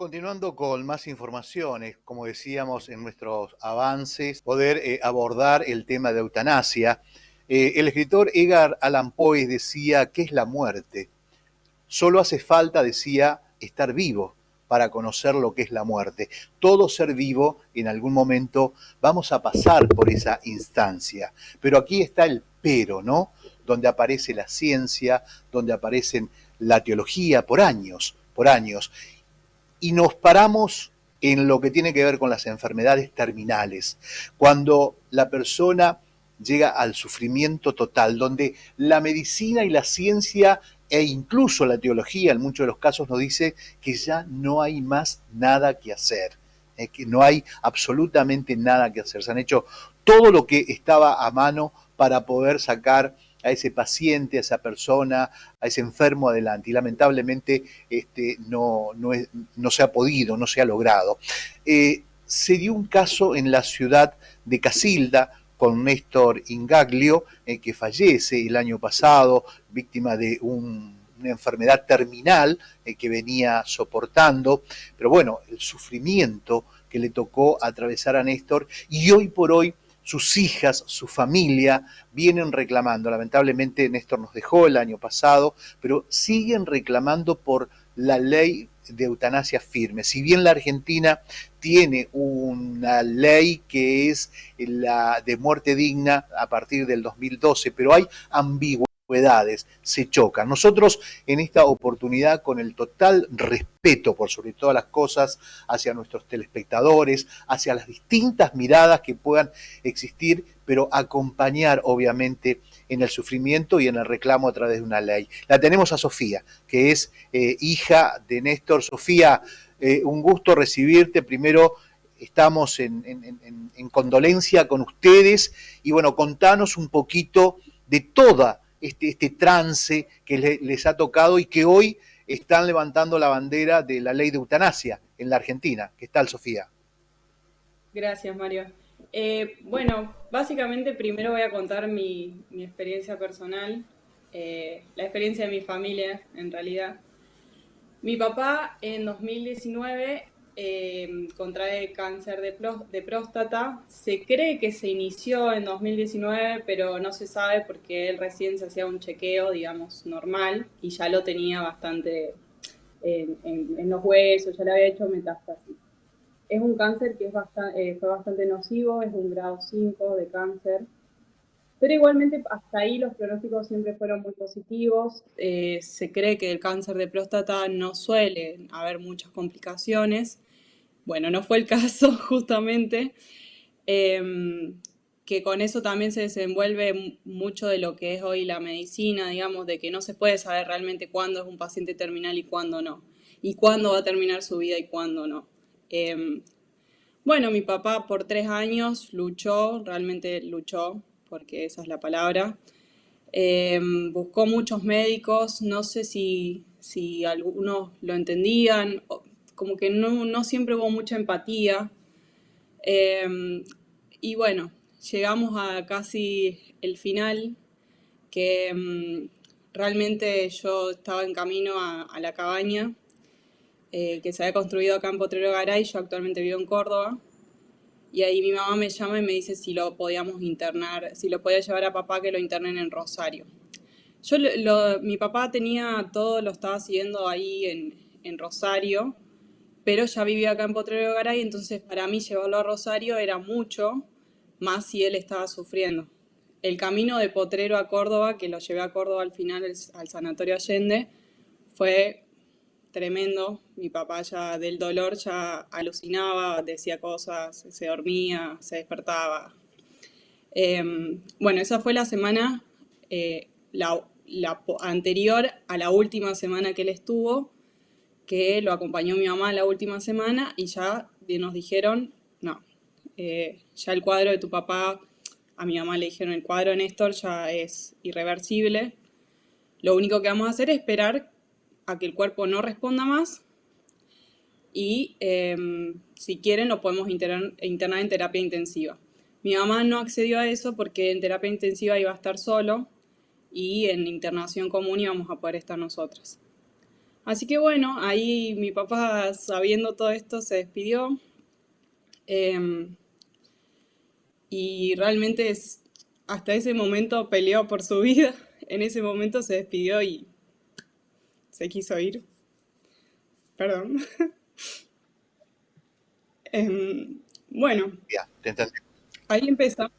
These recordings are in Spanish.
Continuando con más informaciones, como decíamos en nuestros avances, poder abordar el tema de eutanasia. El escritor Edgar Allan Poe decía, ¿qué es la muerte? Solo hace falta, decía, estar vivo para conocer lo que es la muerte. Todo ser vivo, en algún momento, vamos a pasar por esa instancia. Pero aquí está el pero, ¿no? Donde aparece la ciencia, donde aparecen la teología por años, por años. Y nos paramos en lo que tiene que ver con las enfermedades terminales, cuando la persona llega al sufrimiento total, donde la medicina y la ciencia e incluso la teología en muchos de los casos nos dice que ya no hay más nada que hacer, que no hay absolutamente nada que hacer. Se han hecho todo lo que estaba a mano para poder sacar a ese paciente, a esa persona, a ese enfermo adelante. Y lamentablemente no se ha podido, no se ha logrado. Se dio un caso en la ciudad de Casilda con Néstor Ingaglio, que fallece el año pasado, víctima de una enfermedad terminal que venía soportando, pero bueno, el sufrimiento que le tocó atravesar a Néstor, y hoy por hoy sus hijas, su familia, vienen reclamando. Lamentablemente Néstor nos dejó el año pasado, pero siguen reclamando por la ley de eutanasia firme. Si bien la Argentina tiene una ley que es la de muerte digna a partir del 2012, pero hay ambigüedades, se chocan. Nosotros en esta oportunidad, con el total respeto por sobre todas las cosas hacia nuestros telespectadores, hacia las distintas miradas que puedan existir, pero acompañar obviamente en el sufrimiento y en el reclamo a través de una ley. La tenemos a Sofía, que es hija de Néstor. Sofía, un gusto recibirte. Primero, estamos en condolencia con ustedes y bueno, contanos un poquito de toda este trance que les ha tocado y que hoy están levantando la bandera de la ley de eutanasia en la Argentina. ¿Qué tal, Sofía? Gracias, Mario. Bueno, básicamente primero voy a contar mi experiencia personal, la experiencia de mi familia, en realidad. Mi papá en 2019 contrae cáncer de próstata. Se cree que se inició en 2019, pero no se sabe porque él recién se hacía un chequeo, digamos, normal, y ya lo tenía bastante en los huesos, ya le había hecho metástasis. Es un cáncer que fue bastante nocivo, es un grado 5 de cáncer, pero igualmente hasta ahí los pronósticos siempre fueron muy positivos. Se cree que el cáncer de próstata no suele haber muchas complicaciones. Bueno, no fue el caso justamente, eh, que con eso también se desenvuelve mucho de lo que es hoy la medicina, digamos, de que no se puede saber realmente cuándo es un paciente terminal y cuándo no, y cuándo va a terminar su vida y cuándo no. Eh, bueno, mi papá por 3 años luchó, realmente luchó, porque esa es la palabra. Buscó muchos médicos, no sé si algunos lo entendían, como que no siempre hubo mucha empatía. Eh, y bueno, llegamos a casi el final, que realmente yo estaba en camino a la cabaña que se había construido acá en Potrero Garay. Yo actualmente vivo en Córdoba. Y ahí mi mamá me llama y me dice si lo podíamos internar, si lo podía llevar a papá que lo internen en Rosario. Mi papá tenía todo, lo estaba siguiendo ahí en Rosario, pero ya vivía acá en Potrero Garay, entonces para mí llevarlo a Rosario era mucho, más si él estaba sufriendo. El camino de Potrero a Córdoba, que lo llevé a Córdoba al final, al Sanatorio Allende, fue tremendo. Mi papá ya del dolor ya alucinaba, decía cosas, se dormía, se despertaba. Bueno, esa fue la semana, anterior a la última semana que él estuvo, que lo acompañó mi mamá la última semana y ya nos dijeron, no, ya el cuadro de tu papá, a mi mamá le dijeron, el cuadro de Néstor ya es irreversible. Lo único que vamos a hacer es esperar a que el cuerpo no responda más y si quieren lo podemos internar en terapia intensiva. Mi mamá no accedió a eso porque en terapia intensiva iba a estar solo y en internación común íbamos a poder estar nosotras. Así que bueno, ahí mi papá, sabiendo todo esto, se despidió. em, y realmente hasta ese momento peleó por su vida. En ese momento se despidió y se quiso ir. Perdón. Bueno, Ya, te entendí. ahí empezamos.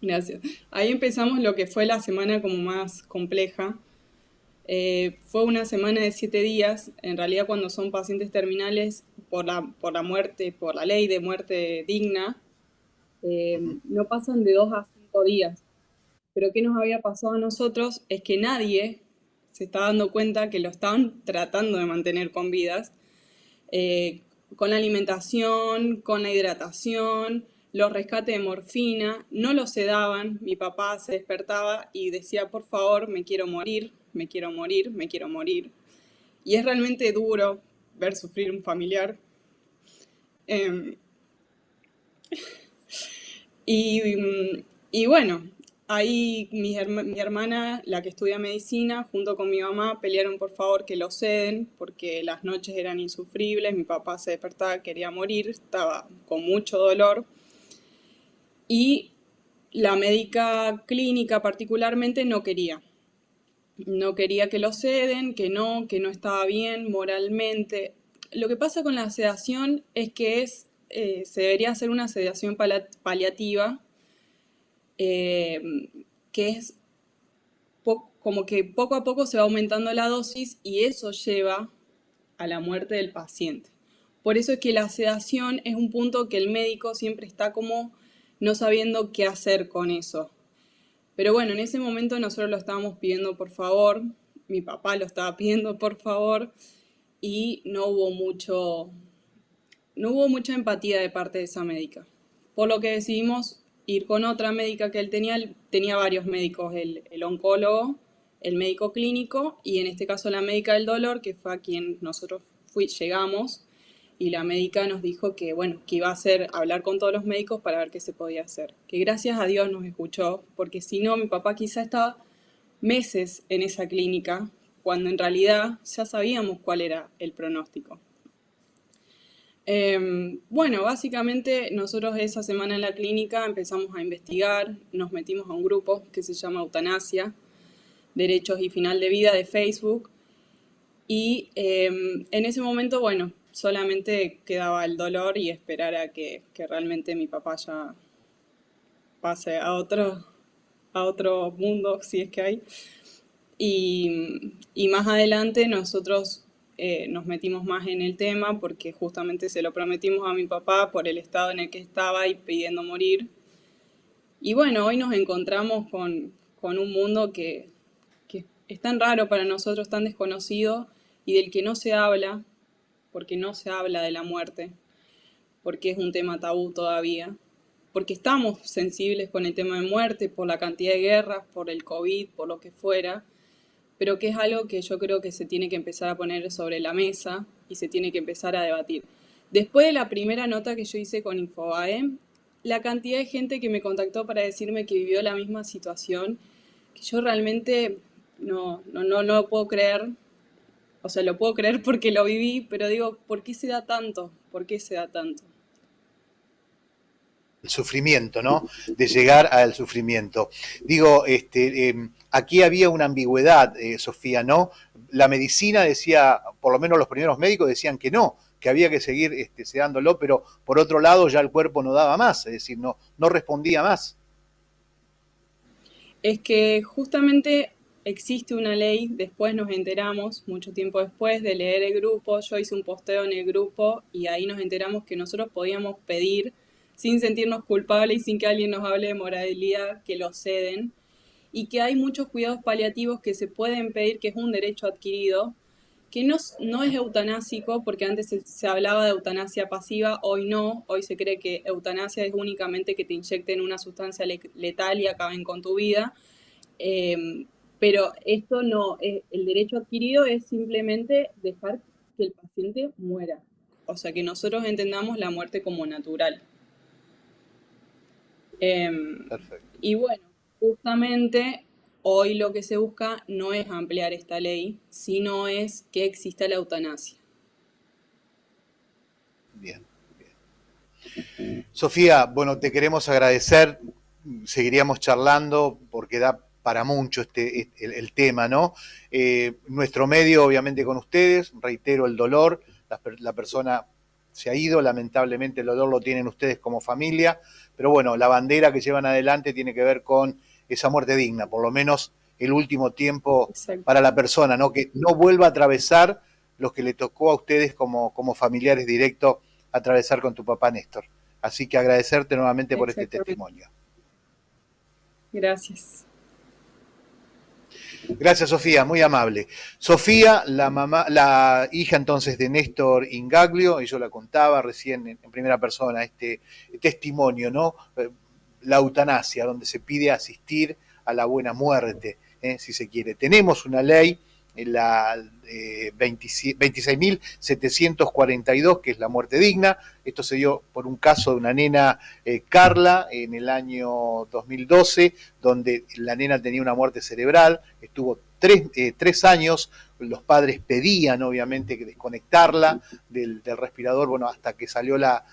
Gracias. Ahí empezamos lo que fue la semana como más compleja. Fue una semana de 7 días. En realidad, cuando son pacientes terminales, por la muerte, por la ley de muerte digna, Ujú. no pasan de 2 a 5 días. Pero ¿qué nos había pasado a nosotros? Es que nadie se está dando cuenta que lo estaban tratando de mantener con vidas, eh, con la alimentación, con la hidratación, los rescates de morfina, no los sedaban. Mi papá se despertaba y decía, por favor, me quiero morir, me quiero morir, me quiero morir. Y es realmente duro ver sufrir un familiar. Eh, Y, y bueno, ahí mi hermana, la que estudia medicina, junto con mi mamá, pelearon por favor que lo ceden, porque las noches eran insufribles, mi papá se despertaba, quería morir, estaba con mucho dolor. Y la médica clínica particularmente no quería que lo ceden, que no estaba bien moralmente. Lo que pasa con la sedación es que se debería hacer una sedación paliativa, eh, que es como que poco a poco se va aumentando la dosis y eso lleva a la muerte del paciente. Por eso es que la sedación es un punto que el médico siempre está como no sabiendo qué hacer con eso. Pero bueno, en ese momento nosotros lo estábamos pidiendo por favor, mi papá lo estaba pidiendo por favor y no hubo mucha empatía de parte de esa médica. Por lo que decidimos ir con otra médica que él tenía varios médicos, el oncólogo, el médico clínico y en este caso la médica del dolor, que fue a quien nosotros llegamos y la médica nos dijo que, bueno, que iba a hacer, hablar con todos los médicos para ver qué se podía hacer. Que gracias a Dios nos escuchó, porque si no, mi papá quizá estaba meses en esa clínica, cuando en realidad ya sabíamos cuál era el pronóstico. Bueno, básicamente nosotros esa semana en la clínica empezamos a investigar, nos metimos a un grupo que se llama Eutanasia, Derechos y Final de Vida de Facebook y en ese momento, bueno, solamente quedaba el dolor y esperar a que realmente mi papá ya pase a otro mundo, si es que hay. Y más adelante nosotros nos metimos más en el tema porque justamente se lo prometimos a mi papá por el estado en el que estaba y pidiendo morir. Y bueno, hoy nos encontramos con un mundo que es tan raro para nosotros, tan desconocido y del que no se habla, porque no se habla de la muerte, porque es un tema tabú todavía, porque estamos sensibles con el tema de muerte por la cantidad de guerras, por el COVID, por lo que fuera, pero que es algo que yo creo que se tiene que empezar a poner sobre la mesa y se tiene que empezar a debatir. Después de la primera nota que yo hice con Infobae, la cantidad de gente que me contactó para decirme que vivió la misma situación, que yo realmente no lo puedo creer. O sea, lo puedo creer porque lo viví, pero digo, ¿por qué se da tanto? ¿Por qué se da tanto? El sufrimiento, ¿no? De llegar al sufrimiento. Digo, aquí había una ambigüedad, Sofía, ¿no? La medicina decía, por lo menos los primeros médicos decían que no, que había que seguir sedándolo, pero por otro lado ya el cuerpo no daba más, es decir, no respondía más. Es que justamente existe una ley, después nos enteramos, mucho tiempo después de leer el grupo, yo hice un posteo en el grupo y ahí nos enteramos que nosotros podíamos pedir, sin sentirnos culpables y sin que alguien nos hable de moralidad, que lo ceden, y que hay muchos cuidados paliativos que se pueden pedir, que es un derecho adquirido, que no es eutanásico, porque antes se hablaba de eutanasia pasiva, hoy no, hoy se cree que eutanasia es únicamente que te inyecten una sustancia letal y acaben con tu vida, pero esto no, el derecho adquirido es simplemente dejar que el paciente muera, o sea, que nosotros entendamos la muerte como natural. Em, Perfecto. y bueno, justamente hoy lo que se busca no es ampliar esta ley, sino es que exista la eutanasia. Bien. Sofía, bueno, te queremos agradecer, seguiríamos charlando porque da para mucho el tema, ¿no? Nuestro medio, obviamente, con ustedes, reitero el dolor, la persona se ha ido, lamentablemente el dolor lo tienen ustedes como familia, pero bueno, la bandera que llevan adelante tiene que ver con esa muerte digna, por lo menos el último tiempo Exacto. para la persona, ¿no? Que no vuelva a atravesar lo que le tocó a ustedes como familiares directos atravesar con tu papá Néstor. Así que agradecerte nuevamente por este testimonio. Gracias. Gracias, Sofía, muy amable. Sofía, la hija entonces de Néstor Ingaglio, y yo la contaba recién en primera persona, este testimonio, ¿no? La eutanasia, donde se pide asistir a la buena muerte, si se quiere. Tenemos una ley, la 26.742, que es la muerte digna. Esto se dio por un caso de una nena, Carla, en el año 2012, donde la nena tenía una muerte cerebral, estuvo 3 años, los padres pedían obviamente que desconectarla del respirador, bueno, hasta que salió la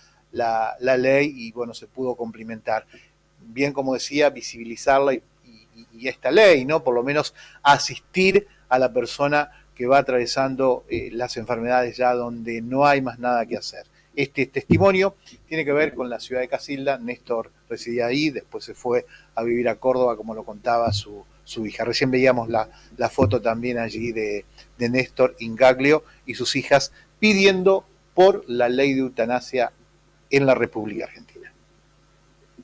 ley y bueno, se pudo cumplimentar. Bien, como decía, visibilizarla y esta ley, ¿no? Por lo menos asistir a la persona que va atravesando las enfermedades ya donde no hay más nada que hacer. Este testimonio tiene que ver con la ciudad de Casilda. Néstor residía ahí, después se fue a vivir a Córdoba, como lo contaba su hija. Recién veíamos la foto también allí de Néstor Ingaglio y sus hijas pidiendo por la ley de eutanasia en la República Argentina.